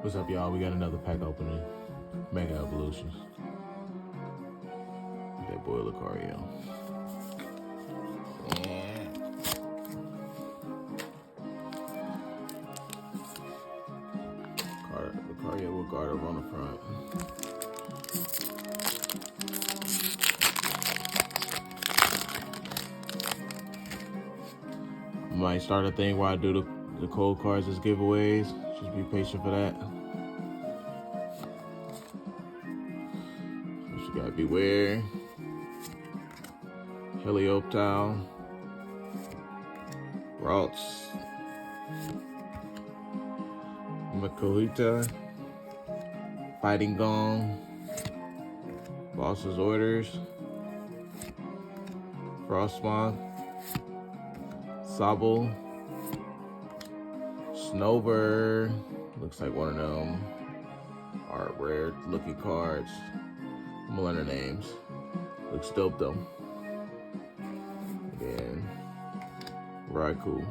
What's up, y'all? We got another pack opening. Mega Evolution. That boy Lucario. Yeah. Lucario with guard over on the front. Might start a thing where I do the cold cards as giveaways. Just be patient for that. What you gotta beware. Helioptile. Ralts. Makuhita. Fighting Gong. Boss's Orders. Frostmoth. Sobble. Snowbird. Looks like one of them are rare looking cards. I'm gonna learn the names. Looks dope though. Again, Raikou.